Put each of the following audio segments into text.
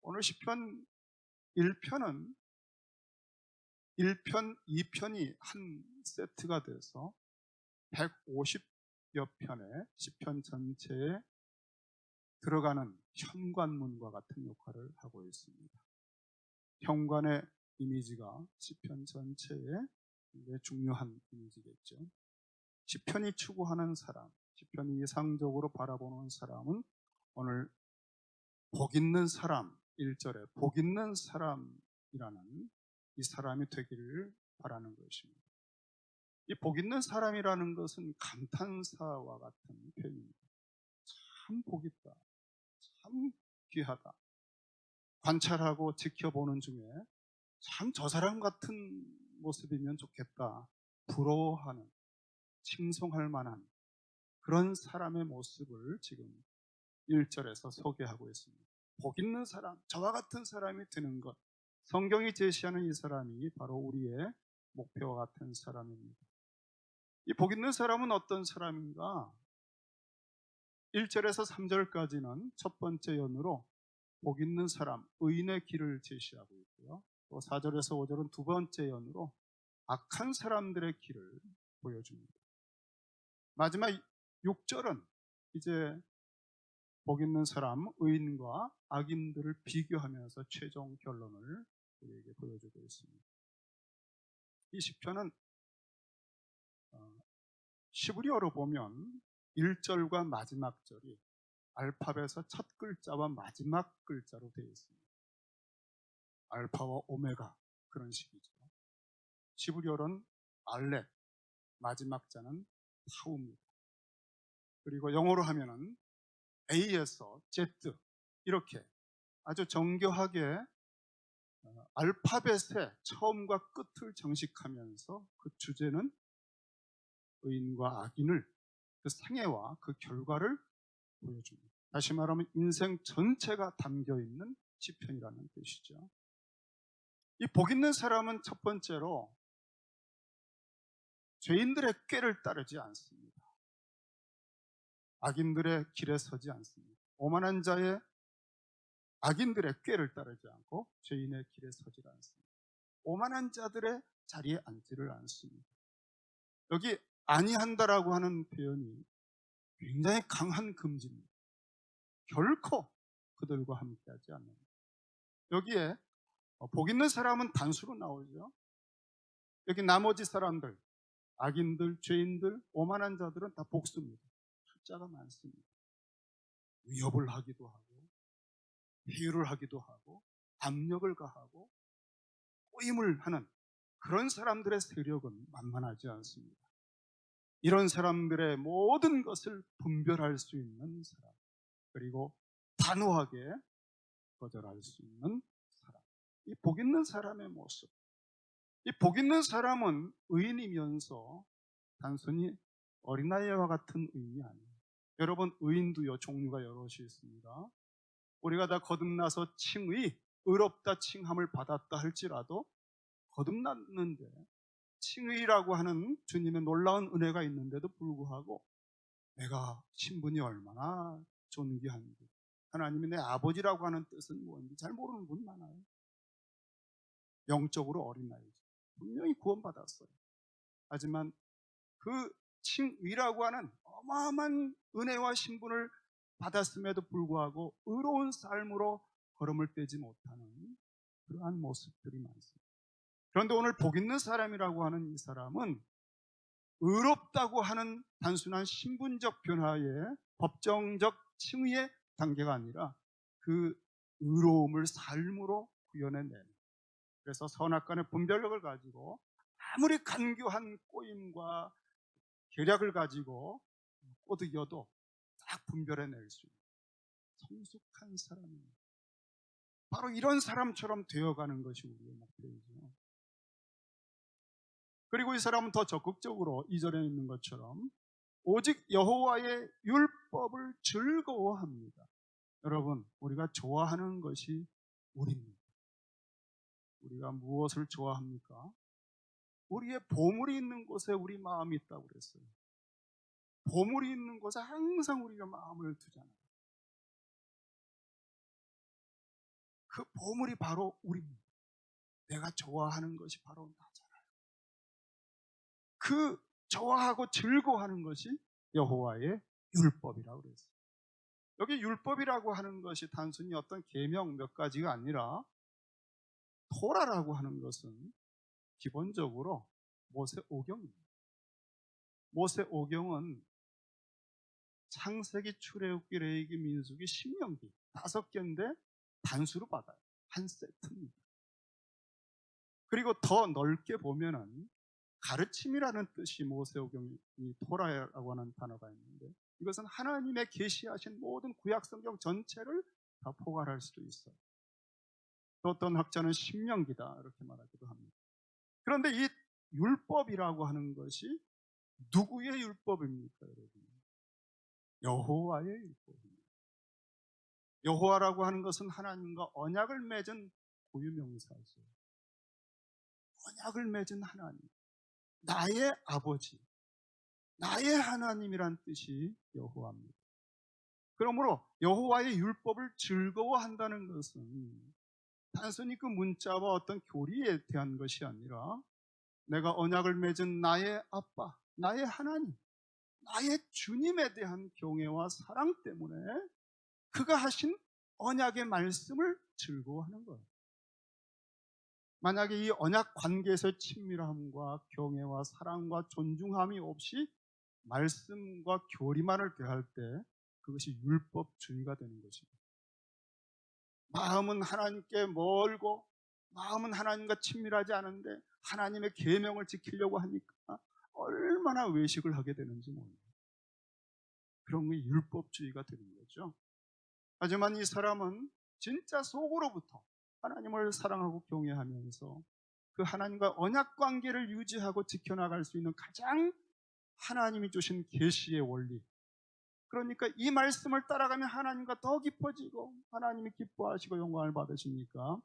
오늘 시편 1편은 1편, 2편이 한 세트가 돼서 150여 편의 시편 전체에 들어가는 현관문과 같은 역할을 하고 있습니다. 현관의 이미지가 시편 전체에 굉장히 중요한 이미지겠죠. 시편이 추구하는 사람, 시편이 이상적으로 바라보는 사람은 오늘 복 있는 사람, 1절에 복 있는 사람이라는 이 사람이 되기를 바라는 것입니다. 이 복 있는 사람이라는 것은 감탄사와 같은 표현입니다. 참 복 있다, 참 귀하다. 관찰하고 지켜보는 중에 참 저 사람 같은 모습이면 좋겠다, 부러워하는, 칭송할 만한 그런 사람의 모습을 지금 1절에서 소개하고 있습니다. 복 있는 사람, 저와 같은 사람이 되는 것, 성경이 제시하는 이 사람이 바로 우리의 목표와 같은 사람입니다. 이 복 있는 사람은 어떤 사람인가? 1절에서 3절까지는 첫 번째 연으로 복 있는 사람, 의인의 길을 제시하고 있고요. 또 4절에서 5절은 두 번째 연으로 악한 사람들의 길을 보여줍니다. 마지막 6절은 이제 복 있는 사람, 의인과 악인들을 비교하면서 최종 결론을 우리에게 보여주고 있습니다. 이 시편은 시브리어로 보면 1절과 마지막 절이 알파벳의 첫 글자와 마지막 글자로 되어 있습니다. 알파와 오메가, 그런 식이죠. 시브리어는 알렛, 마지막 자는 타우입니다. 그리고 영어로 하면은 A에서 Z, 이렇게 아주 정교하게 알파벳의 처음과 끝을 장식하면서 그 주제는 의인과 악인을, 그 생애와 그 결과를 보여줍니다. 다시 말하면 인생 전체가 담겨있는 시편이라는 뜻이죠. 이 복 있는 사람은 첫 번째로 죄인들의 꾀를 따르지 않습니다. 악인들의 길에 서지 않습니다. 오만한 자의, 악인들의 꾀를 따르지 않고 죄인의 길에 서지 않습니다. 오만한 자들의 자리에 앉지를 않습니다. 여기 아니한다라고 하는 표현이 굉장히 강한 금지입니다. 결코 그들과 함께하지 않는다. 여기에 복 있는 사람은 단수로 나오죠. 여기 나머지 사람들, 악인들, 죄인들, 오만한 자들은 다 복수입니다. 숫자가 많습니다. 위협을 하기도 하고, 회유를 하기도 하고, 압력을 가하고, 꼬임을 하는 그런 사람들의 세력은 만만하지 않습니다. 이런 사람들의 모든 것을 분별할 수 있는 사람, 그리고 단호하게 거절할 수 있는 사람, 이 복 있는 사람의 모습. 이 복 있는 사람은 의인이면서 단순히 어린아이와 같은 의인이 아니에요. 여러분, 의인도요 종류가 여럿이 있습니다. 우리가 다 거듭나서 칭의, 의롭다 칭함을 받았다 할지라도 거듭났는데 칭의라고 하는 주님의 놀라운 은혜가 있는데도 불구하고 내가 신분이 얼마나 존귀한지, 하나님이 내 아버지라고 하는 뜻은 뭔지 잘 모르는 분 많아요. 영적으로 어린아이죠. 분명히 구원받았어요. 하지만 그 칭의라고 하는 어마어마한 은혜와 신분을 받았음에도 불구하고 의로운 삶으로 걸음을 떼지 못하는 그러한 모습들이 많습니다. 그런데 오늘 복 있는 사람이라고 하는 이 사람은 의롭다고 하는 단순한 신분적 변화의 법정적 칭의의 단계가 아니라 그 의로움을 삶으로 구현해내는, 그래서 선악간의 분별력을 가지고 아무리 간교한 꼬임과 계략을 가지고 꼬드겨도 딱 분별해낼 수 있는 성숙한 사람입니다. 바로 이런 사람처럼 되어가는 것이 우리의 목표이죠. 그리고 이 사람은 더 적극적으로 2절에 있는 것처럼 오직 여호와의 율법을 즐거워합니다. 여러분, 우리가 좋아하는 것이 우리입니다. 우리가 무엇을 좋아합니까? 우리의 보물이 있는 곳에 우리 마음이 있다고 그랬어요. 보물이 있는 곳에 항상 우리가 마음을 두잖아요. 그 보물이 바로 우리입니다. 내가 좋아하는 것이 바로 나잖아요. 그 좋아하고 즐거워하는 것이 여호와의 율법이라고 그랬어요. 여기 율법이라고 하는 것이 단순히 어떤 계명 몇 가지가 아니라 토라라고 하는 것은 기본적으로 모세 오경입니다. 모세 오경은 창세기, 출애굽기, 레위기, 민수기, 신명기 5개인데 단수로 받아요. 한 세트입니다. 그리고 더 넓게 보면은 가르침이라는 뜻이 모세오경이 토라라고 하는 단어가 있는데, 이것은 하나님의 계시하신 모든 구약 성경 전체를 다 포괄할 수도 있어요. 또 어떤 학자는 신명기다 이렇게 말하기도 합니다. 그런데 이 율법이라고 하는 것이 누구의 율법입니까, 여러분? 여호와의 율법입니다. 여호와라고 하는 것은 하나님과 언약을 맺은 고유명사죠. 언약을 맺은 하나님, 나의 아버지, 나의 하나님이란 뜻이 여호와입니다. 그러므로 여호와의 율법을 즐거워한다는 것은 단순히 그 문자와 어떤 교리에 대한 것이 아니라 내가 언약을 맺은 나의 아빠, 나의 하나님, 나의 주님에 대한 경외와 사랑 때문에 그가 하신 언약의 말씀을 즐거워하는 거예요. 만약에 이 언약 관계에서 친밀함과 경외와 사랑과 존중함이 없이 말씀과 교리만을 대할 때 그것이 율법주의가 되는 것입니다. 마음은 하나님께 멀고 마음은 하나님과 친밀하지 않은데 하나님의 계명을 지키려고 하니까 얼마나 외식을 하게 되는지 모릅니다. 그런 게 율법주의가 되는 거죠. 하지만 이 사람은 진짜 속으로부터 하나님을 사랑하고 경외하면서 그 하나님과 언약 관계를 유지하고 지켜나갈 수 있는 가장 하나님이 주신 계시의 원리, 그러니까 이 말씀을 따라가면 하나님과 더 깊어지고 하나님이 기뻐하시고 영광을 받으시니까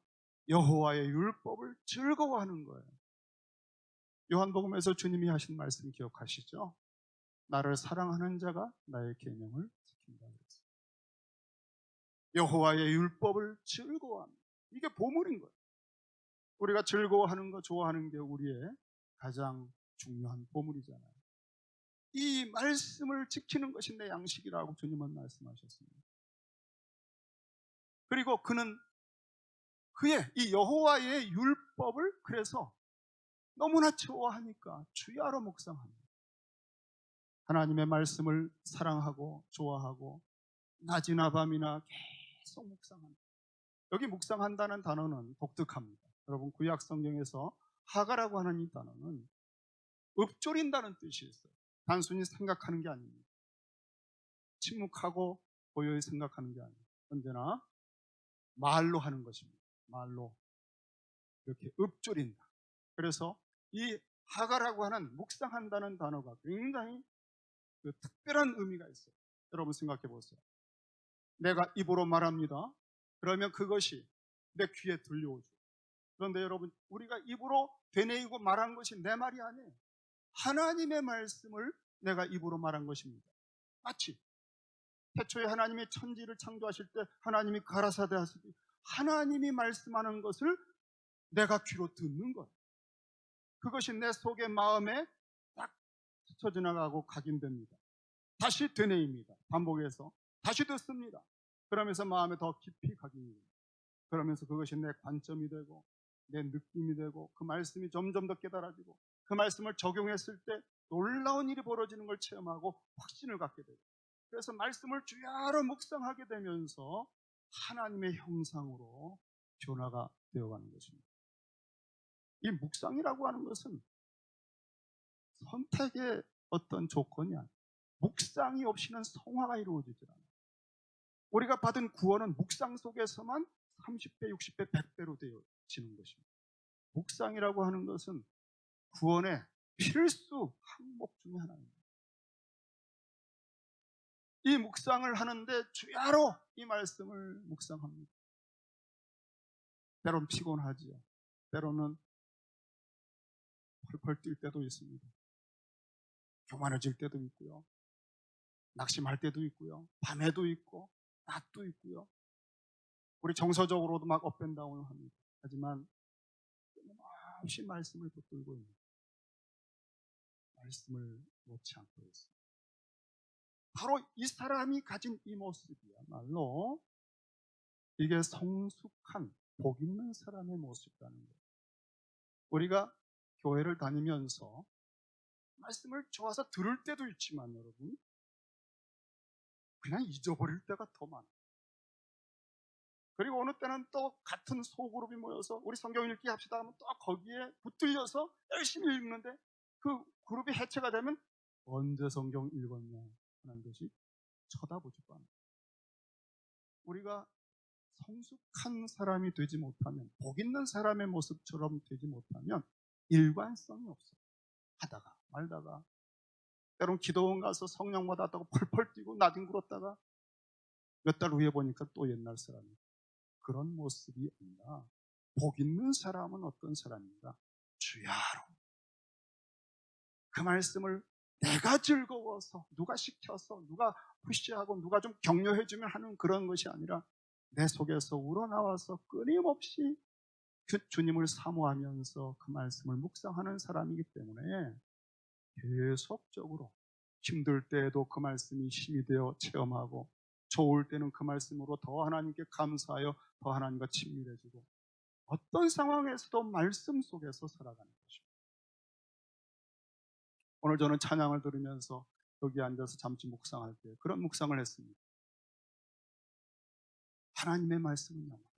여호와의 율법을 즐거워하는 거예요. 요한복음에서 주님이 하신 말씀 기억하시죠? 나를 사랑하는 자가 나의 계명을 지킨다 그랬어요. 여호와의 율법을 즐거워합니다. 이게 보물인 거예요. 우리가 즐거워하는 거, 좋아하는 게 우리의 가장 중요한 보물이잖아요. 이 말씀을 지키는 것이 내 양식이라고 주님은 말씀하셨습니다. 그리고 그는 그의 이 여호와의 율법을 그래서 너무나 좋아하니까 주야로 묵상합니다. 하나님의 말씀을 사랑하고 좋아하고 낮이나 밤이나 계속 묵상합니다. 여기 묵상한다는 단어는 독특합니다. 여러분 구약 성경에서 하가라고 하는 이 단어는 읊조린다는 뜻이 있어요. 단순히 생각하는 게 아닙니다. 침묵하고 고요히 생각하는 게 아니에요. 언제나 말로 하는 것입니다. 말로 이렇게 읊조린다. 그래서 이 하가라고 하는 묵상한다는 단어가 굉장히 그 특별한 의미가 있어요. 여러분 생각해 보세요. 내가 입으로 말합니다. 그러면 그것이 내 귀에 들려오죠. 그런데 여러분 우리가 입으로 되뇌이고 말한 것이 내 말이 아니에요. 하나님의 말씀을 내가 입으로 말한 것입니다. 마치 태초에 하나님이 천지를 창조하실 때 하나님이 가라사대 하시기 하나님이 말씀하는 것을 내가 귀로 듣는 거예요. 그것이 내 속의 마음에 딱 스쳐 지나가고 각인됩니다. 다시 되뇌입니다. 반복해서 다시 듣습니다. 그러면서 마음에 더 깊이 각인됩니다. 그러면서 그것이 내 관점이 되고 내 느낌이 되고 그 말씀이 점점 더 깨달아지고 그 말씀을 적용했을 때 놀라운 일이 벌어지는 걸 체험하고 확신을 갖게 되고, 그래서 말씀을 주야로 묵상하게 되면서 하나님의 형상으로 변화가 되어가는 것입니다. 이 묵상이라고 하는 것은 선택의 어떤 조건이 아니에요. 묵상이 없이는 성화가 이루어지지 않아요. 우리가 받은 구원은 묵상 속에서만 30배, 60배, 100배로 되어지는 것입니다. 묵상이라고 하는 것은 구원의 필수 항목 중에 하나입니다. 이 묵상을 하는데 주야로 이 말씀을 묵상합니다. 때로는 피곤하지요. 때로는 펄펄 뛸 때도 있습니다. 교만해질 때도 있고요. 낙심할 때도 있고요. 밤에도 있고 낮도 있고요. 우리 정서적으로도 막 업앤다운을 합니다. 하지만 끊임없이 말씀을 붙들고 있는, 말씀을 놓지 않고 있습니다. 바로 이 사람이 가진 이 모습이야말로 이게 성숙한 복 있는 사람의 모습이라는 거예요. 우리가 교회를 다니면서 말씀을 좋아서 들을 때도 있지만 여러분, 그냥 잊어버릴 때가 더 많아요. 그리고 어느 때는 또 같은 소그룹이 모여서 우리 성경 읽기 합시다 하면 또 거기에 붙들려서 열심히 읽는데 그 그룹이 해체가 되면 언제 성경 읽었냐 하는 듯이 쳐다보지도 않아요. 우리가 성숙한 사람이 되지 못하면, 복 있는 사람의 모습처럼 되지 못하면 일관성이 없어요. 하다가 말다가, 때론 기도원 가서 성령 받았다고 펄펄 뛰고 나뒹굴었다가 몇 달 후에 보니까 또 옛날 사람이에요. 그런 모습이 아니라 복 있는 사람은 어떤 사람인가? 주야로 그 말씀을 내가 즐거워서, 누가 시켜서, 누가 푸시하고 누가 좀 격려해주면 하는 그런 것이 아니라 내 속에서 우러나와서 끊임없이 그 주님을 사모하면서 그 말씀을 묵상하는 사람이기 때문에 계속적으로 힘들 때에도 그 말씀이 힘이 되어 체험하고, 좋을 때는 그 말씀으로 더 하나님께 감사하여 더 하나님과 친밀해지고, 어떤 상황에서도 말씀 속에서 살아가는 것입니다. 오늘 저는 찬양을 들으면서 여기 앉아서 잠시 묵상할 때 그런 묵상을 했습니다. 하나님의 말씀은 영원하다.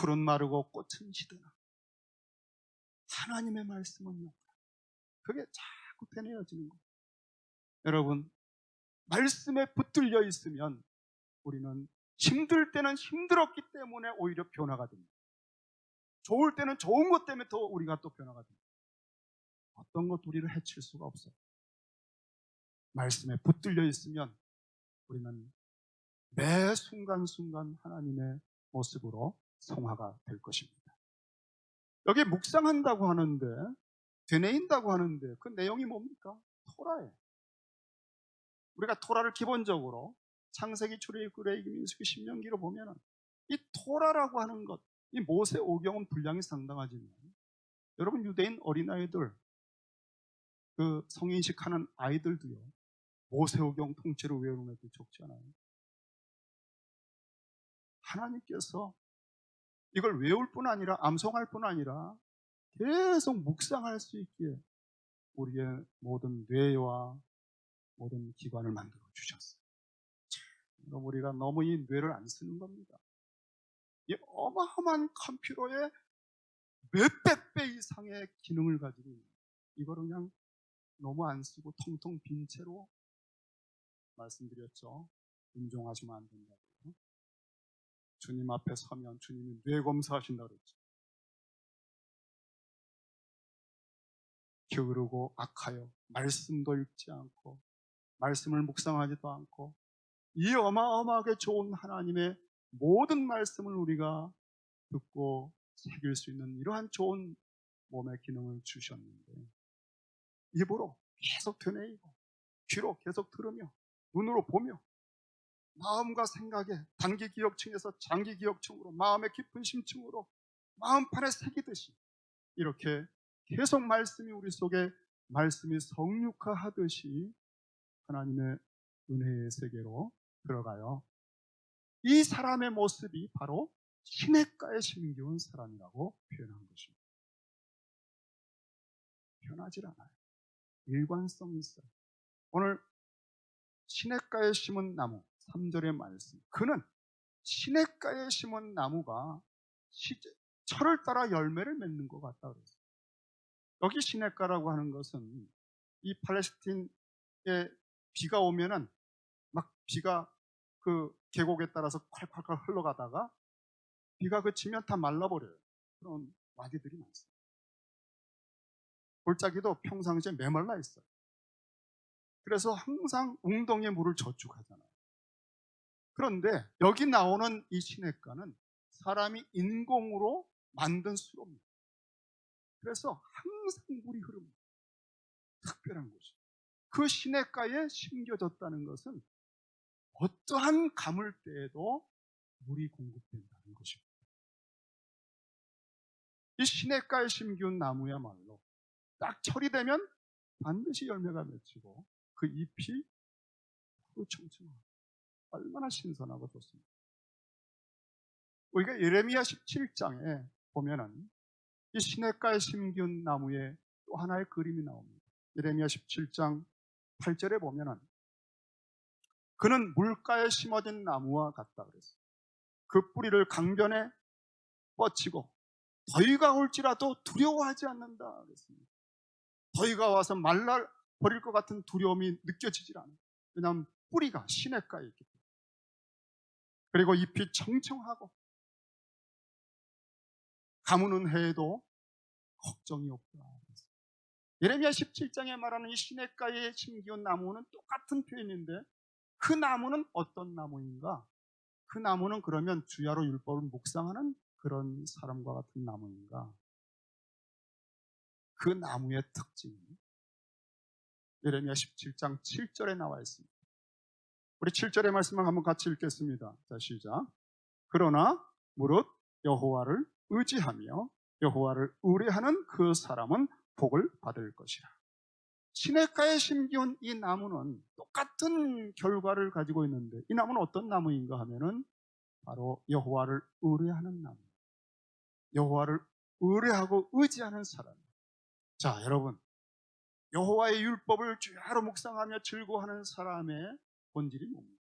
풀은 마르고 꽃은 시드나 하나님의 말씀은 영원하다. 그게 자꾸 되뇌어지는 거예요. 여러분, 말씀에 붙들려 있으면 우리는 힘들 때는 힘들었기 때문에 오히려 변화가 됩니다. 좋을 때는 좋은 것 때문에 더 우리가 또 변화가 됩니다. 어떤 것 우리를 해칠 수가 없어요. 말씀에 붙들려 있으면 우리는 매 순간순간 하나님의 모습으로 성화가 될 것입니다. 여기 묵상한다고 하는데, 되뇌인다고 하는데 그 내용이 뭡니까? 토라예요. 우리가 토라를 기본적으로 창세기, 출애굽기, 민수기, 신명기로 보면은 이 토라라고 하는 것, 이 모세 오경은 분량이 상당하지만 여러분, 유대인 어린아이들, 그 성인식 하는 아이들도요 모세 오경 통째로 외우는 애들 적지 않아요. 하나님께서 이걸 외울 뿐 아니라 암송할 뿐 아니라 계속 묵상할 수 있기에 우리의 모든 뇌와 모든 기관을 만들어 주셨어요. 그럼 우리가 너무 이 뇌를 안 쓰는 겁니다. 이 어마어마한 컴퓨터의 몇백 배 이상의 기능을 가지고 있는, 이거를 그냥 너무 안 쓰고 텅텅 빈 채로, 말씀드렸죠. 인종하시면 안 된다고. 주님 앞에 서면 주님이 뇌 검사하신다고 그랬죠. 게으르고 악하여 말씀도 읽지 않고 말씀을 묵상하지도 않고, 이 어마어마하게 좋은 하나님의 모든 말씀을 우리가 듣고 새길 수 있는 이러한 좋은 몸의 기능을 주셨는데, 입으로 계속 되뇌이고 귀로 계속 들으며 눈으로 보며 마음과 생각에 단기 기억층에서 장기 기억층으로, 마음의 깊은 심층으로 마음판에 새기듯이 이렇게 계속 말씀이 우리 속에, 말씀이 성육화하듯이 하나님의 은혜의 세계로 들어가요. 이 사람의 모습이 바로 시냇가에 심겨온 사람이라고 표현한 것입니다. 변하질 않아요. 일관성이 있어요. 오늘 시냇가에 심은 나무, 3절의 말씀, 그는 시냇가에 심은 나무가 철을 따라 열매를 맺는 것 같다 그랬어요. 여기 시냇가라고 하는 것은 이 팔레스틴에 비가 오면은 막 비가 그 계곡에 따라서 콸콸콸 흘러가다가 비가 그치면 다 말라버려요. 그런 와디들이 많습니다. 골짜기도 평상시에 메말라 있어요. 그래서 항상 웅덩이에 물을 저축하잖아요. 그런데 여기 나오는 이 시냇가는 사람이 인공으로 만든 수로입니다. 그래서 항상 물이 흐릅니다. 특별한 곳이. 그 시냇가에 심겨졌다는 것은 어떠한 가물대에도 물이 공급된다는 것입니다. 이 시냇가에 심기운 나무야말로 딱 철이 되면 반드시 열매가 맺히고 그 잎이 청청하고 얼마나 신선하고 좋습니다. 우리가 예레미야 17장에 보면은 이 시냇가에 심기운 나무에 또 하나의 그림이 나옵니다. 예레미야 17장 8절에 보면은 그는 물가에 심어진 나무와 같다 그랬어요. 그 뿌리를 강변에 뻗치고 더위가 올지라도 두려워하지 않는다 그랬습니다. 더위가 와서 말라 버릴 것 같은 두려움이 느껴지질 않아요. 왜냐하면 뿌리가 시냇가에 있기 때문에. 그리고 잎이 청청하고 가무는 해에도 걱정이 없다. 예레미야 17장에 말하는 이 시냇가에 심기운 나무는 똑같은 표현인데 그 나무는 어떤 나무인가? 그 나무는 그러면 주야로 율법을 묵상하는 그런 사람과 같은 나무인가? 그 나무의 특징이 예레미야 17장 7절에 나와 있습니다. 우리 7절의 말씀을 한번 같이 읽겠습니다. 자, 시작. 그러나 무릇 여호와를 의지하며 여호와를 의뢰하는 그 사람은 복을 받을 것이라. 시냇가에 심기운 이 나무는 똑같은 결과를 가지고 있는데 이 나무는 어떤 나무인가 하면은 바로 여호와를 의뢰하는 나무. 여호와를 의뢰하고 의지하는 사람. 자, 여러분, 여호와의 율법을 주야로 묵상하며 즐거워하는 사람의 본질이 뭡니까?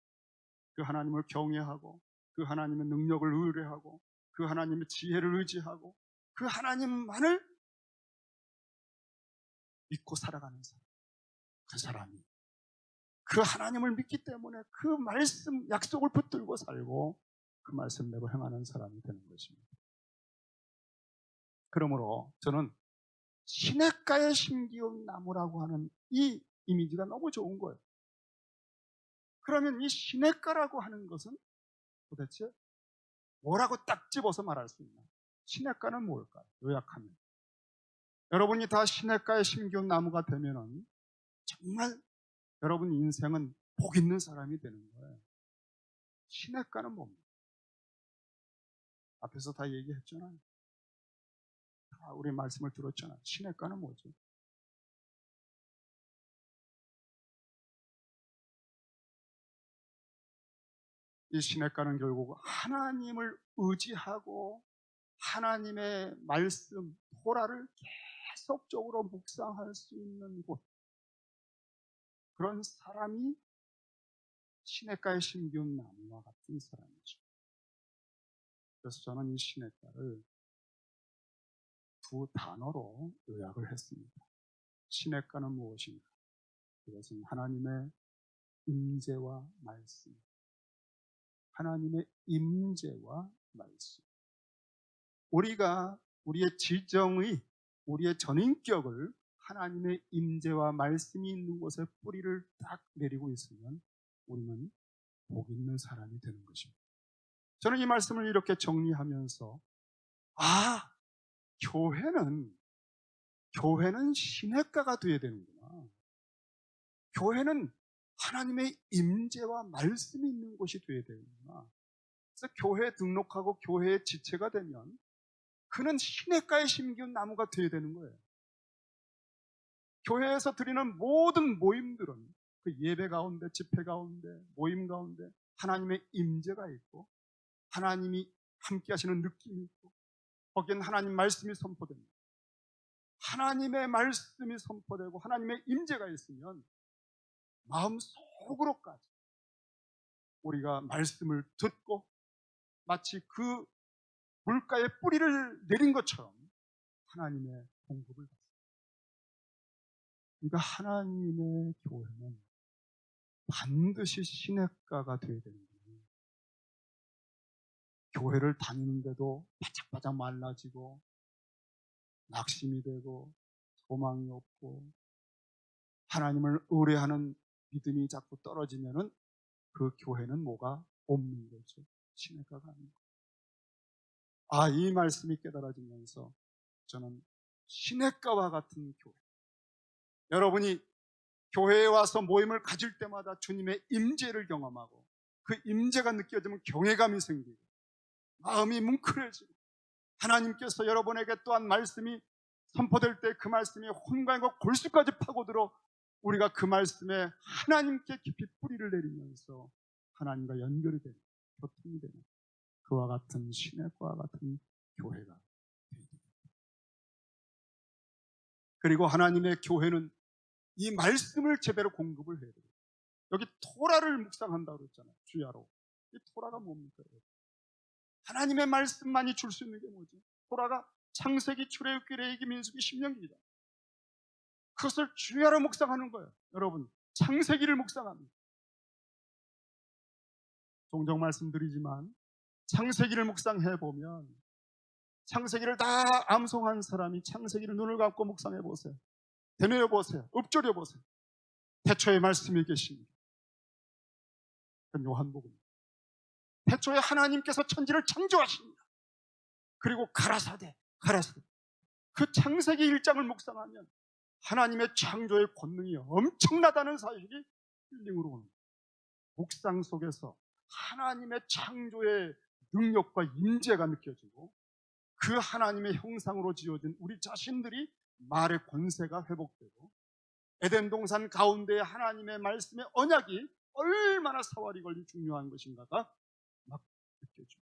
그 하나님을 경외하고 그 하나님의 능력을 의뢰하고 그 하나님의 지혜를 의지하고 그 하나님만을 믿고 살아가는 사람. 그 사람이 그 하나님을 믿기 때문에 그 말씀, 약속을 붙들고 살고 그 말씀대로 행하는 사람이 되는 것입니다. 그러므로 저는 시냇가에 심기운 나무라고 하는 이 이미지가 너무 좋은 거예요. 그러면 이 시냇가라고 하는 것은 도대체 뭐라고 딱 집어서 말할 수 있나? 시냇가는 뭘까요? 요약하면 여러분이 다 시냇가에 심기운 나무가 되면은 정말 여러분 인생은 복 있는 사람이 되는 거예요. 시냇가는 뭡니까? 앞에서 다 얘기했잖아요. 다 우리 말씀을 들었잖아요. 시냇가는 뭐죠? 이 시냇가는 결국 하나님을 의지하고 하나님의 말씀, 토라를 계속적으로 묵상할 수 있는 곳. 그런 사람이 시냇가에 심기운 나무와 같은 사람이죠. 그래서 저는 이 시냇가를 두 단어로 요약을 했습니다. 시냇가는 무엇인가? 그것은 하나님의 임재와 말씀. 하나님의 임재와 말씀. 우리가 우리의 지정의, 우리의 전인격을 하나님의 임재와 말씀이 있는 곳에 뿌리를 딱 내리고 있으면 우리는 복 있는 사람이 되는 것입니다. 저는 이 말씀을 이렇게 정리하면서 교회는 시냇가가 되어야 되는구나. 교회는 하나님의 임재와 말씀이 있는 곳이 되어야 되는구나. 그래서 교회에 등록하고 교회의 지체가 되면 그는 시냇가에 심기운 나무가 되어야 되는 거예요. 교회에서 드리는 모든 모임들은 그 예배 가운데, 집회 가운데, 모임 가운데 하나님의 임재가 있고 하나님이 함께 하시는 느낌이 있고 거기엔 하나님 말씀이 선포됩니다. 하나님의 말씀이 선포되고 하나님의 임재가 있으면 마음속으로까지 우리가 말씀을 듣고 마치 그 물가에 뿌리를 내린 것처럼 하나님의 공급을 받습니다. 그러니까 하나님의 교회는 반드시 시냇가가 되어야 되는 거예요. 교회를 다니는데도 바짝바짝 말라지고 낙심이 되고 소망이 없고 하나님을 의뢰하는 믿음이 자꾸 떨어지면은 그 교회는 뭐가 없는 거죠. 시냇가가 아닌 거예요. 이 말씀이 깨달아지면서 저는 시냇가와 같은 교회, 여러분이 교회에 와서 모임을 가질 때마다 주님의 임재를 경험하고 그 임재가 느껴지면 경외감이 생기고 마음이 뭉클해지고 하나님께서 여러분에게 또한 말씀이 선포될 때 그 말씀이 혼관과 골수까지 파고들어 우리가 그 말씀에 하나님께 깊이 뿌리를 내리면서 하나님과 연결이 되는, 교통이 되는 그와 같은 신학과 같은 교회가 되니다. 그리고 하나님의 교회는 이 말씀을 제대로 공급을 해야 돼요. 여기 토라를 묵상한다고 그랬잖아요. 주야로. 이 토라가 뭡니까? 하나님의 말씀만이 줄 수 있는 게 뭐지? 토라가 창세기, 출애굽기, 레위기, 민수기, 신명기이다. 그것을 주야로 묵상하는 거예요. 여러분, 창세기를 묵상합니다. 종종 말씀드리지만 창세기를 묵상해 보면 창세기를 다 암송한 사람이 창세기를 눈을 감고 묵상해 보세요. 되뇌어 보세요. 읊조려 보세요. 태초에 말씀이 계십니다. 그건 요한복음. 태초에 하나님께서 천지를 창조하십니다. 그리고 가라사대. 그 창세기 1장을 묵상하면 하나님의 창조의 권능이 엄청나다는 사실이 힐링으로 오는 거예요. 묵상 속에서 하나님의 창조의 능력과 임재가 느껴지고 그 하나님의 형상으로 지어진 우리 자신들이 말의 권세가 회복되고 에덴 동산 가운데 하나님의 말씀의 언약이 얼마나 사활이 걸린 중요한 것인가가 막 느껴집니다.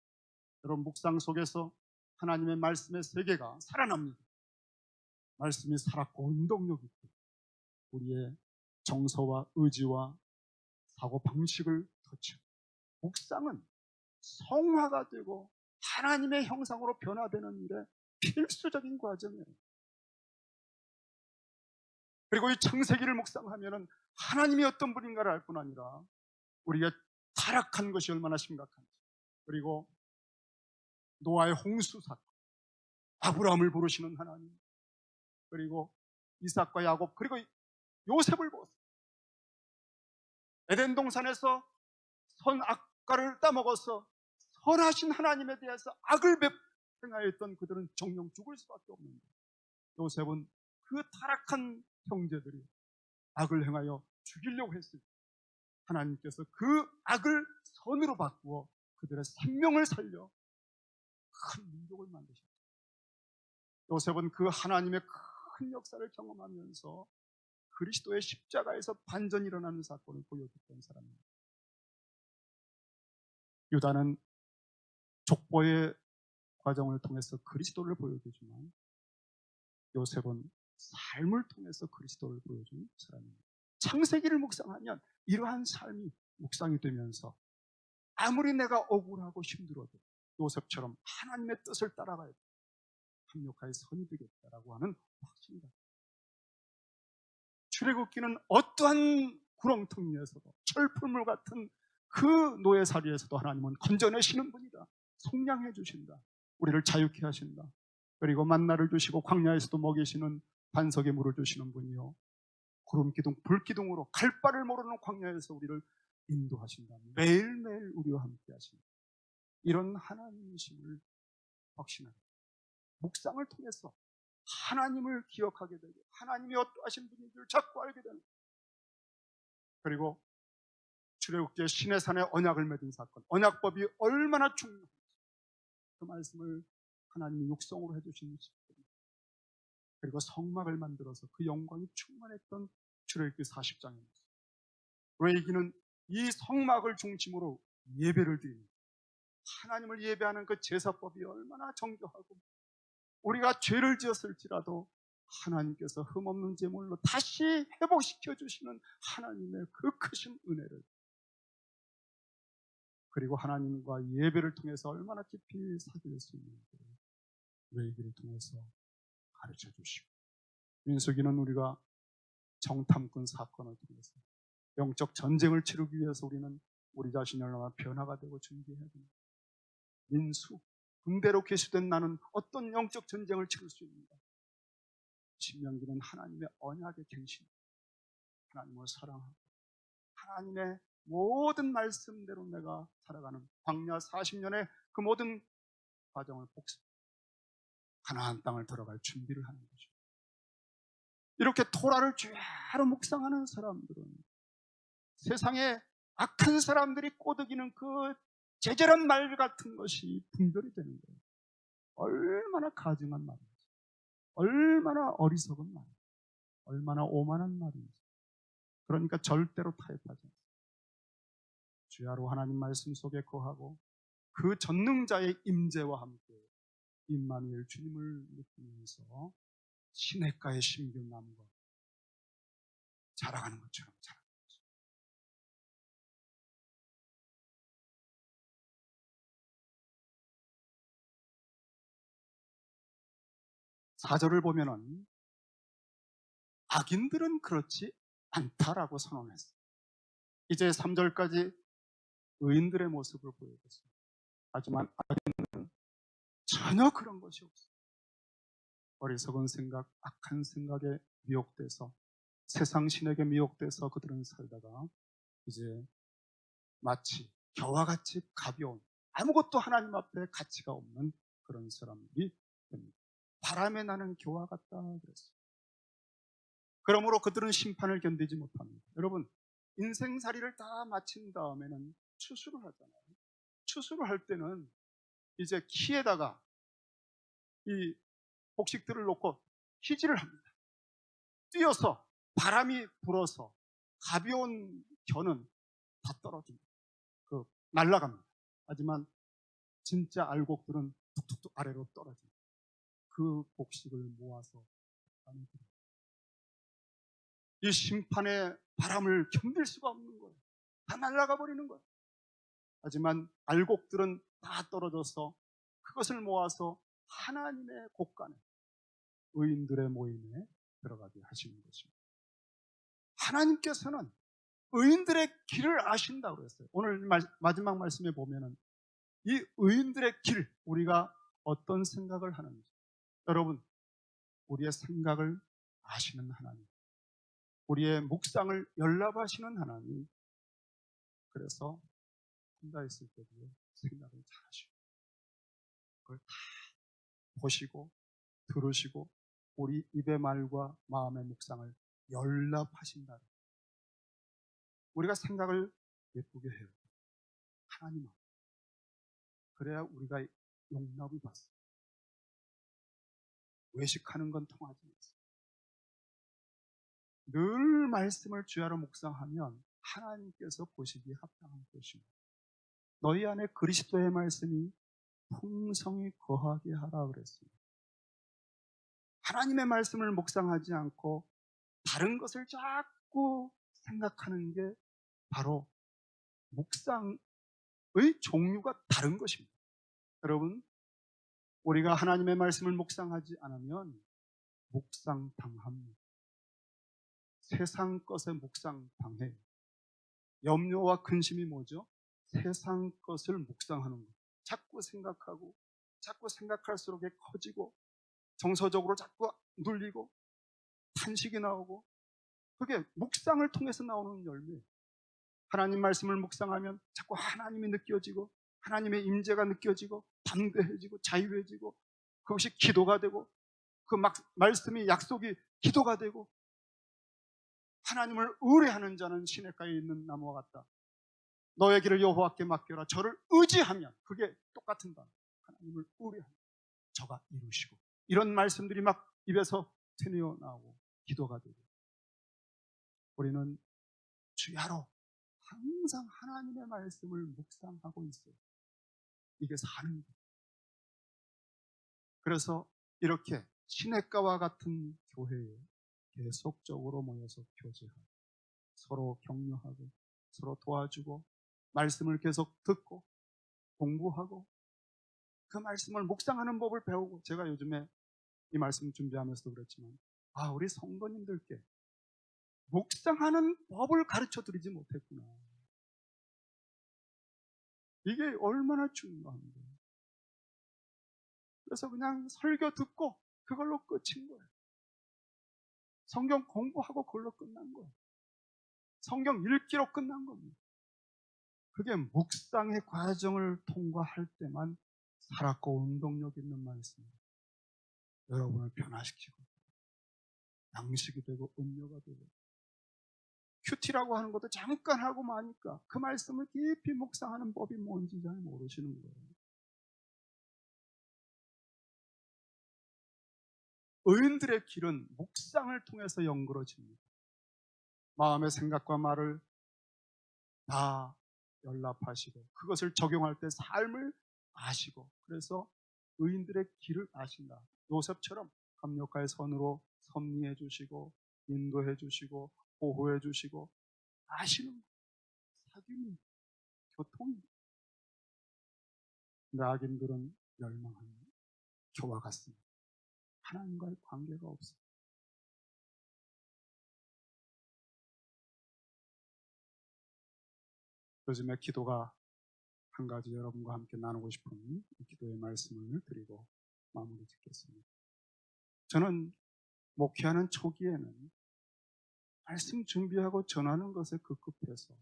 여러분, 묵상 속에서 하나님의 말씀의 세계가 살아납니다. 말씀이 살았고 운동력 있고 우리의 정서와 의지와 사고 방식을 터치고 묵상은 성화가 되고 하나님의 형상으로 변화되는 일에 필수적인 과정이에요. 그리고 이 창세기를 묵상하면은 하나님이 어떤 분인가를 알 뿐 아니라 우리가 타락한 것이 얼마나 심각한지, 그리고 노아의 홍수 사건, 아브라함을 부르시는 하나님, 그리고 이삭과 야곱, 그리고 요셉을 보세요. 에덴 동산에서 선악과를 따먹어서 선하신 하나님에 대해서 악을 행하였던 그들은 정령 죽을 수밖에 없는데 요셉은 그 타락한 형제들이 악을 행하여 죽이려고 했을 때 하나님께서 그 악을 선으로 바꾸어 그들의 생명을 살려 큰 민족을 만드셨다. 요셉은 그 하나님의 큰 역사를 경험하면서 그리스도의 십자가에서 반전이 일어나는 사건을 보여줬던 사람입니다. 유다는 족보의 과정을 통해서 그리스도를 보여주지만 요셉은 삶을 통해서 그리스도를 보여준 사람입니다. 창세기를 묵상하면 이러한 삶이 묵상이 되면서 아무리 내가 억울하고 힘들어도 요셉처럼 하나님의 뜻을 따라가야 돼. 합력하여 선이 되겠다라고 하는 확신이다. 출애굽기는 어떠한 구렁텅이에서도 철풀물 같은 그 노예살이에서도 하나님은 건져내시는 분이다. 속량해 주신다. 우리를 자유케 하신다. 그리고 만나를 주시고 광야에서도 먹이시는 반석의 물을 주시는 분이요, 구름기둥, 불기둥으로 갈 바를 모르는 광야에서 우리를 인도하신다. 매일매일 우리와 함께 하신다. 이런 하나님이심을 확신합니다. 묵상을 통해서 하나님을 기억하게 되고 하나님이 어떠하신 분인지를 자꾸 알게 되는 거예요. 그리고 출애굽기의 시내산의 언약을 맺은 사건, 언약법이 얼마나 중요한지 그 말씀을 하나님이 육성으로 해주신 시간입니다. 그리고 성막을 만들어서 그 영광이 충만했던 출애굽기 40장입니다. 레위기는 이 성막을 중심으로 예배를 드립니다. 하나님을 예배하는 그 제사법이 얼마나 정교하고 우리가 죄를 지었을지라도 하나님께서 흠없는 제물로 다시 회복시켜 주시는 하나님의 그 크신 은혜를, 그리고 하나님과 예배를 통해서 얼마나 깊이 사귈 수 있는지 레위기를 통해서 가르쳐 주시고, 민수기는 우리가 정탐꾼 사건을 통해서 영적 전쟁을 치르기 위해서 우리는 우리 자신이 얼마나 변화가 되고 준비해야 됩니다. 민수, 군대로 계수된 나는 어떤 영적 전쟁을 치를 수 있는가? 신명기는 하나님의 언약의 갱신, 하나님을 사랑하고 하나님의 모든 말씀대로 내가 살아가는 광야 40년의 그 모든 과정을 복습, 가나안 땅을 들어갈 준비를 하는 것이죠. 이렇게 토라를 죄로 묵상하는 사람들은 세상에 악한 사람들이 꼬드기는 그 제절한 말 같은 것이 분별이 되는 거예요. 얼마나 가증한 말인지, 얼마나 어리석은 말, 얼마나 오만한 말인지. 그러니까 절대로 타협하지 않습니다. 주야로 하나님 말씀 속에 거하고 그 전능자의 임재와 함께 임마누엘 주님을 느끼면서 시냇가의 심균나무가 자라가는 것처럼 자라가는 거죠. 4절을 보면은 악인들은 그렇지 않다라고 선언했어요. 이제 3절까지 의인들의 모습을 보여줬어요. 하지만 악인들은 전혀 그런 것이 없어요. 어리석은 생각, 악한 생각에 미혹돼서 세상 신에게 미혹돼서 그들은 살다가 이제 마치 겨와 같이 가벼운 아무것도 하나님 앞에 가치가 없는 그런 사람들이 됩니다. 바람에 나는 겨와 같다 그랬어요. 그러므로 그들은 심판을 견디지 못합니다. 여러분, 인생살이를 다 마친 다음에는 추수를 하잖아요. 추수를 할 때는 이제 키에다가 이 곡식들을 놓고 희지를 합니다. 뛰어서 바람이 불어서 가벼운 겨는 다 떨어집니다. 날아갑니다. 하지만 진짜 알곡들은 툭툭툭 아래로 떨어집니다. 그 곡식을 모아서 이 심판의 바람을 견딜 수가 없는 거예요. 다 날아가 버리는 거예요. 하지만 알곡들은 다 떨어져서 그것을 모아서 하나님의 곳간에 의인들의 모임에 들어가게 하시는 것입니다. 하나님께서는 의인들의 길을 아신다고 그랬어요. 오늘 마지막 말씀에 보면은 이 의인들의 길, 우리가 어떤 생각을 하는지, 여러분, 우리의 생각을 아시는 하나님, 우리의 묵상을 연락하시는 하나님. 그래서 혼자 있을 때도 생각을 잘 하시고 그걸 다 보시고 들으시고 우리 입의 말과 마음의 묵상을 연락하신다. 우리가 생각을 예쁘게 해요. 하나님 앞에. 그래야 우리가 용납을 받습니다. 외식하는 건 통하지 않습니다. 늘 말씀을 주야로 묵상하면 하나님께서 보시기에 합당한 것입니다. 너희 안에 그리스도의 말씀이 풍성히 거하게 하라 그랬습니다. 하나님의 말씀을 묵상하지 않고 다른 것을 자꾸 생각하는 게 바로 묵상의 종류가 다른 것입니다. 여러분, 우리가 하나님의 말씀을 묵상하지 않으면 묵상당합니다. 세상 것에 묵상당해요. 염려와 근심이 뭐죠? 세상 것을 묵상하는 것. 자꾸 생각하고 자꾸 생각할수록 커지고 정서적으로 자꾸 눌리고 탄식이 나오고, 그게 묵상을 통해서 나오는 열매예요. 하나님 말씀을 묵상하면 자꾸 하나님이 느껴지고 하나님의 임재가 느껴지고 담대해지고 자유해지고, 그것이 기도가 되고 그 말씀이 약속이 기도가 되고, 하나님을 의뢰하는 자는 시냇가에 있는 나무와 같다. 너의 길을 여호와께 맡겨라. 저를 의지하면, 그게 똑같은 단어. 하나님을 의뢰하면 저가 이루시고, 이런 말씀들이 막 입에서 튀어 나오고 기도가 되고, 우리는 주야로 항상 하나님의 말씀을 묵상하고 있어요. 이게 사는 거예요. 그래서 이렇게 시냇가와 같은 교회에 계속적으로 모여서 교제하고 서로 격려하고 서로 도와주고 말씀을 계속 듣고 공부하고 그 말씀을 묵상하는 법을 배우고, 제가 요즘에 이 말씀 준비하면서도 그랬지만 우리 성도님들께 묵상하는 법을 가르쳐 드리지 못했구나. 이게 얼마나 중요한데. 그래서 그냥 설교 듣고 그걸로 끝인 거예요. 성경 공부하고 그걸로 끝난 거예요. 성경 읽기로 끝난 겁니다. 그게 묵상의 과정을 통과할 때만 살았고 운동력 있는 말씀입니다. 여러분을 변화시키고 양식이 되고 음료가 되고 큐티라고 하는 것도 잠깐 하고 마니까 그 말씀을 깊이 묵상하는 법이 뭔지 잘 모르시는 거예요. 의인들의 길은 묵상을 통해서 연그러집니다. 마음의 생각과 말을 다 연락하시고 그것을 적용할 때 삶을 아시고, 그래서 의인들의 길을 아신다. 요셉처럼 합력할 선으로 섭리해 주시고 인도해 주시고 보호해 주시고 아시는 사귐이 교통이. 근데 악인들은 멸망하는 교와 같습니다. 하나님과의 관계가 없습니다. 요즘에 기도가 한 가지 여러분과 함께 나누고 싶은 기도의 말씀을 드리고 마무리 짓겠습니다. 저는 목회하는 초기에는 말씀 준비하고 전하는 것에 급급해서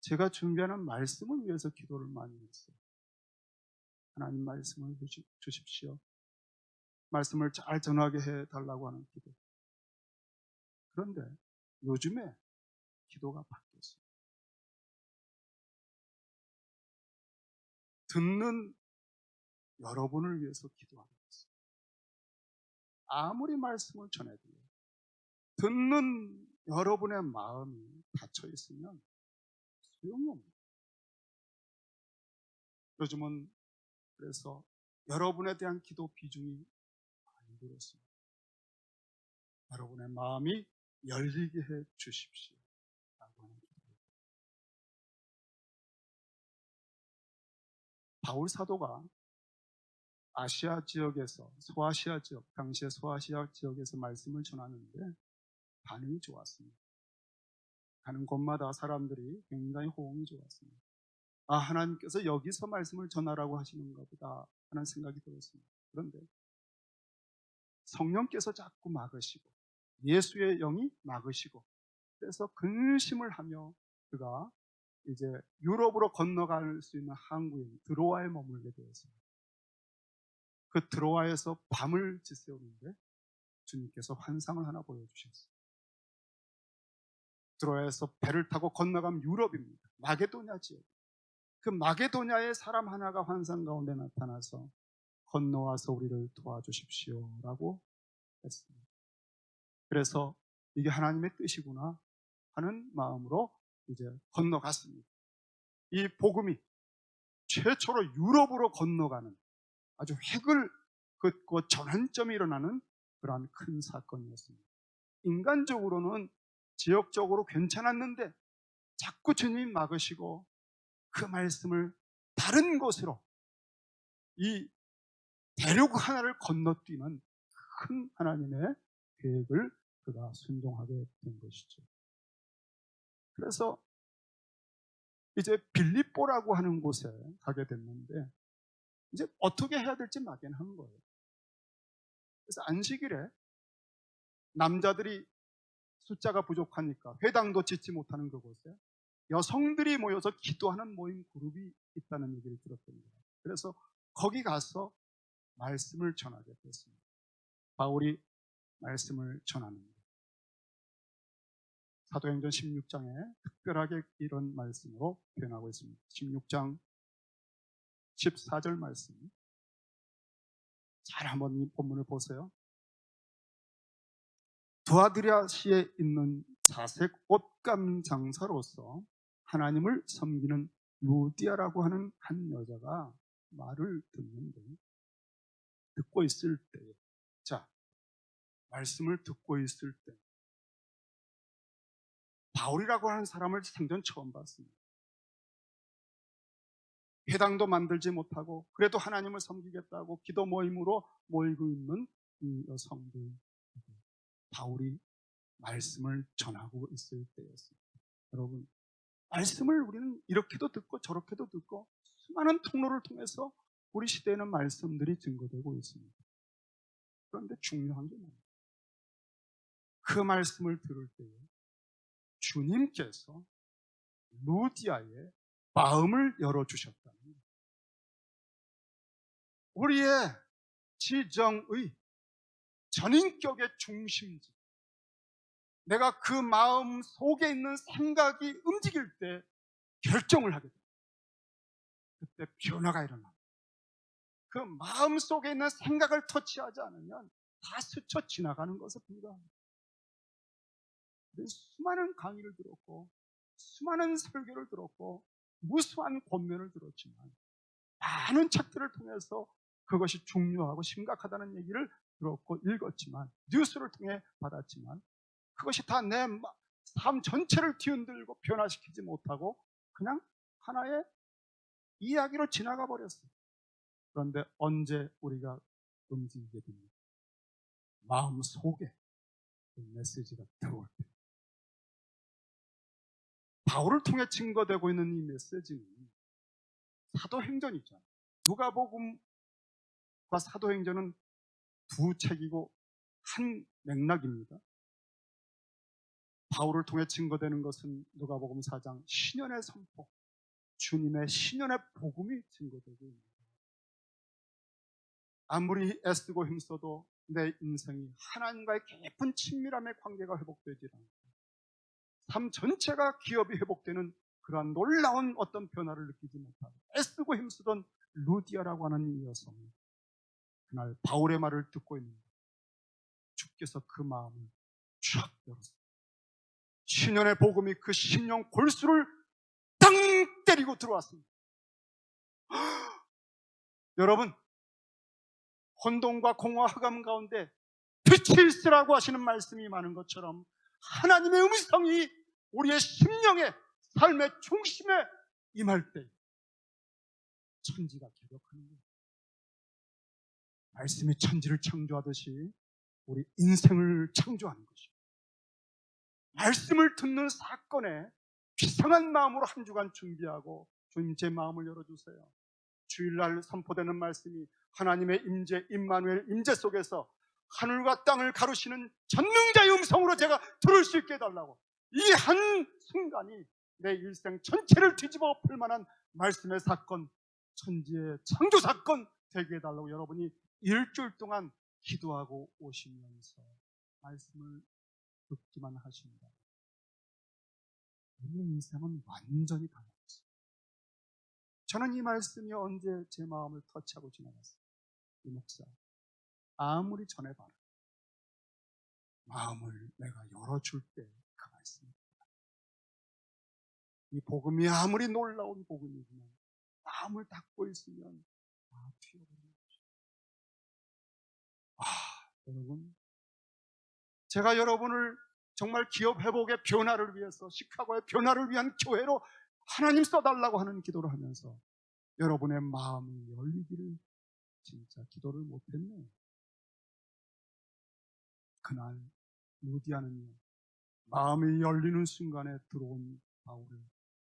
제가 준비하는 말씀을 위해서 기도를 많이 했어요. 하나님 말씀을 주십시오. 말씀을 잘 전하게 해달라고 하는 기도. 그런데 요즘에 기도가 바뀌었어요. 듣는 여러분을 위해서 기도하는 것입니다. 아무리 말씀을 전해도요, 듣는 여러분의 마음이 닫혀 있으면 소용이 없습니다. 요즘은 그래서 여러분에 대한 기도 비중이 많이 늘었습니다. 여러분의 마음이 열리게 해 주십시오. 바울 사도가 아시아 지역에서, 소아시아 지역, 당시의 소아시아 지역에서 말씀을 전하는데 반응이 좋았습니다. 가는 곳마다 사람들이 굉장히 호응이 좋았습니다. 아, 하나님께서 여기서 말씀을 전하라고 하시는가 보다 하는 생각이 들었습니다. 그런데 성령께서 자꾸 막으시고 예수의 영이 막으시고, 그래서 근심을 하며 그가 이제 유럽으로 건너갈 수 있는 항구인 드로아에 머물게 되었습니다. 그 드로아에서 밤을 지새우는데 주님께서 환상을 하나 보여주셨어요. 드로아에서 배를 타고 건너가면 유럽입니다. 마게도냐 지역. 그 마게도냐의 사람 하나가 환상 가운데 나타나서 건너와서 우리를 도와주십시오라고 했습니다. 그래서 이게 하나님의 뜻이구나 하는 마음으로 이제 건너갔습니다. 이 복음이 최초로 유럽으로 건너가는 아주 획을 긋고 전환점이 일어나는 그러한 큰 사건이었습니다. 인간적으로는 지역적으로 괜찮았는데 자꾸 주님이 막으시고 그 말씀을 다른 곳으로, 이 대륙 하나를 건너뛰는 큰 하나님의 계획을 그가 순종하게 된 것이죠. 그래서 이제 빌립보라고 하는 곳에 가게 됐는데 이제 어떻게 해야 될지 막연한 거예요. 그래서 안식일에 남자들이 숫자가 부족하니까 회당도 짓지 못하는 그곳에 여성들이 모여서 기도하는 모임 그룹이 있다는 얘기를 들었습니다. 그래서 거기 가서 말씀을 전하게 됐습니다. 바울이 말씀을 전하는데 사도행전 16장에 특별하게 이런 말씀으로 표현하고 있습니다. 16장 14절 말씀. 잘 한번 이 본문을 보세요. 두아드리아시에 있는 자색 옷감 장사로서 하나님을 섬기는 루디아라고 하는 한 여자가 말을 듣고 있을 때, 자, 말씀을 듣고 있을 때 바울이라고 하는 사람을 생전 처음 봤습니다. 회당도 만들지 못하고 그래도 하나님을 섬기겠다고 기도 모임으로 모이고 있는 이 여성들, 바울이 말씀을 전하고 있을 때였습니다. 여러분, 말씀을 우리는 이렇게도 듣고 저렇게도 듣고 수많은 통로를 통해서 우리 시대에는 말씀들이 증거되고 있습니다. 그런데 중요한 게 뭐예요? 그 말씀을 들을 때에 주님께서 루디아의 마음을 열어주셨다는 거예요. 우리의 지정의 전인격의 중심지, 내가 그 마음 속에 있는 생각이 움직일 때 결정을 하게 됩니다. 그때 변화가 일어납니다. 그 마음 속에 있는 생각을 터치하지 않으면 다 스쳐 지나가는 것에 불과합니다. 수많은 강의를 들었고 수많은 설교를 들었고 무수한 권면을 들었지만 많은 책들을 통해서 그것이 중요하고 심각하다는 얘기를 들었고 읽었지만 뉴스를 통해 받았지만 그것이 다 내 삶 전체를 뒤흔들고 변화시키지 못하고 그냥 하나의 이야기로 지나가 버렸어요. 그런데 언제 우리가 움직이게 됩니까? 마음 속에 그 메시지가 들어올 때. 바울을 통해 증거되고 있는 이 메시지는 사도행전이죠. 누가복음과 사도행전은 두 책이고 한 맥락입니다. 바울을 통해 증거되는 것은 누가복음 4장 신년의 선포, 주님의 신년의 복음이 증거되고 있습니다. 아무리 애쓰고 힘써도 내 인생이 하나님과의 깊은 친밀함의 관계가 회복되지 않고 삶 전체가 기업이 회복되는 그러한 놀라운 어떤 변화를 느끼지 못하고 애쓰고 힘쓰던 루디아라고 하는 이 여성이 그날 바울의 말을 듣고 있는데 주께서 그 마음을 쫙 열었어요. 신년의 복음이 그 심령 골수를 땅 때리고 들어왔습니다. 여러분, 혼돈과 공허와 흑암 가운데 빛이 있으라고 하시는 말씀이 많은 것처럼 하나님의 음성이 우리의 심령의 삶의 중심에 임할 때 천지가 개벽하는 거예요. 말씀이 천지를 창조하듯이 우리 인생을 창조하는 것이죠. 말씀을 듣는 사건에 비상한 마음으로 한 주간 준비하고 주님 제 마음을 열어주세요. 주일날 선포되는 말씀이 하나님의 임재, 임마누엘 임재 속에서 하늘과 땅을 가르시는 전능자의 음성으로 제가 들을 수 있게 해달라고. 이 한 순간이 내 일생 전체를 뒤집어 엎을 만한 말씀의 사건, 천지의 창조 사건 되게 해달라고 여러분이 일주일 동안 기도하고 오시면서 말씀을 듣기만 하십니다. 우리의 인생은 완전히 달라졌어요. 저는 이 말씀이 언제 제 마음을 터치하고 지나갔어요. 이 목사, 아무리 전해봐라. 마음을 내가 열어줄 때 그 말씀입니다. 이 복음이 아무리 놀라운 복음이지만 마음을 닫고 있으면 다 튀어버리는 거죠. 여러분, 제가 여러분을 정말 기업 회복의 변화를 위해서 시카고의 변화를 위한 교회로 하나님 써달라고 하는 기도를 하면서 여러분의 마음이 열리기를 진짜 기도를 못했네요. 그날 루디아는요, 마음이 열리는 순간에 들어온 바울의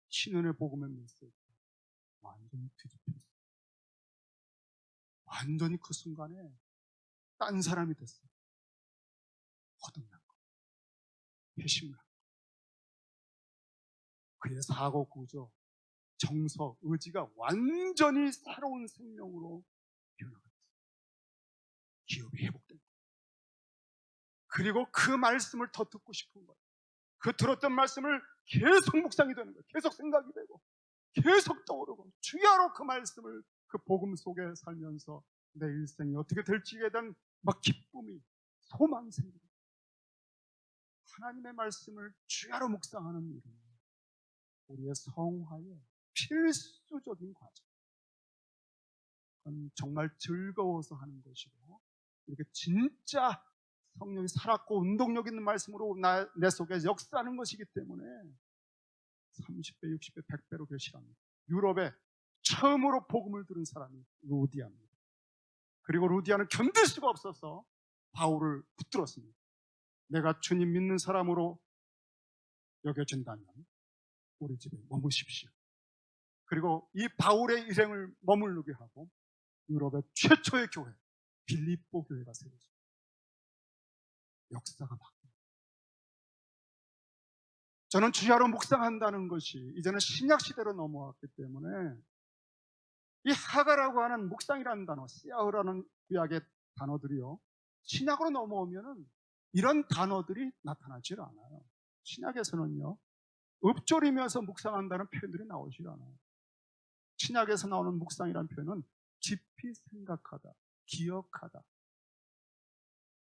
신은의 복음의 메시지 완전히 뒤집혔어요. 완전히 그 순간에 딴 사람이 됐어요. 거듭났고 회심났고 그의 사고 구조, 정서, 의지가 완전히 새로운 생명으로 변화가 됐어요. 기업이 회복된 거예요. 그리고 그 말씀을 더 듣고 싶은 거예요. 그 들었던 말씀을 계속 묵상이 되는 거예요. 계속 생각이 되고 계속 떠오르고 주야로 그 말씀을 그 복음 속에 살면서 내 일생이 어떻게 될지에 대한 막 기쁨이 소망이 생기고 하나님의 말씀을 주야로 묵상하는 일은 우리의 성화의 필수적인 과정. 그건 정말 즐거워서 하는 것이고 이렇게 진짜 성령이 살았고 운동력 있는 말씀으로 내 속에 역사하는 것이기 때문에 30배, 60배, 100배로 결실합니다. 유럽에 처음으로 복음을 들은 사람이 루디아입니다. 그리고 루디아는 견딜 수가 없어서 바울을 붙들었습니다. 내가 주님 믿는 사람으로 여겨진다면 우리 집에 머무십시오. 그리고 이 바울의 일행을 머무르게 하고 유럽의 최초의 교회 빌립보 교회가 세워집니다. 역사가 바뀝니다. 저는 주야로 묵상한다는 것이 이제는 신약 시대로 넘어왔기 때문에 이 하가라고 하는 묵상이라는 단어, 시야흐라는 구약의 단어들이요 신약으로 넘어오면은 이런 단어들이 나타나질 않아요. 신약에서는요, 읊조리면서 묵상한다는 표현들이 나오질 않아요. 신약에서 나오는 묵상이라는 표현은 깊이 생각하다, 기억하다,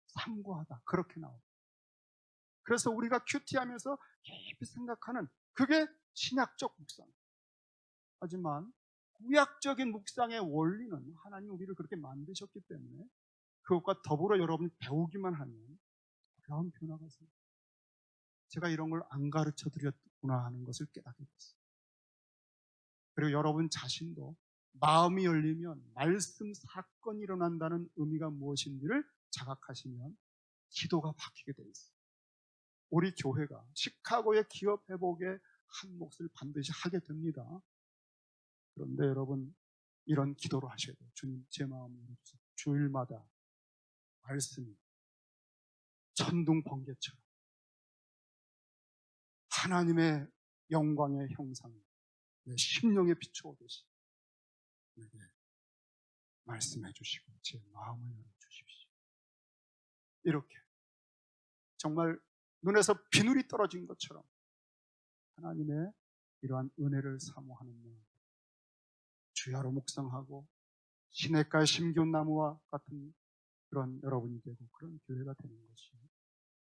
삼고하다, 그렇게 나옵니다. 그래서 우리가 큐티하면서 깊이 생각하는 그게 신약적 묵상. 하지만 구약적인 묵상의 원리는 하나님 우리를 그렇게 만드셨기 때문에 그것과 더불어 여러분이 배우기만 하면 놀라운 변화가 있습니다. 제가 이런 걸 안 가르쳐 드렸구나 하는 것을 깨닫게 됐어요. 그리고 여러분 자신도 마음이 열리면 말씀 사건이 일어난다는 의미가 무엇인지를 자각하시면 기도가 바뀌게 되어 있어요. 우리 교회가 시카고의 기업 회복에 한 몫을 반드시 하게 됩니다. 그런데 여러분 이런 기도를 하셔야 돼요. 주님 제 마음을 열어주세요. 주일마다 말씀이 천둥 번개처럼 하나님의 영광의 형상이 내 심령에 비추어오듯이 내게 말씀해 주시고 제 마음을 열어주십시오. 이렇게 정말 눈에서 비늘이 떨어진 것처럼 하나님의 이러한 은혜를 사모하는 마음, 주야로 묵상하고 시냇가에 심기운 나무와 같은 그런 여러분이 되고 그런 교회가 되는 것이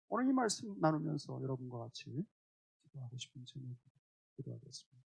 오늘 이 말씀 나누면서 여러분과 같이 기도하고 싶은 제목으로 기도하겠습니다.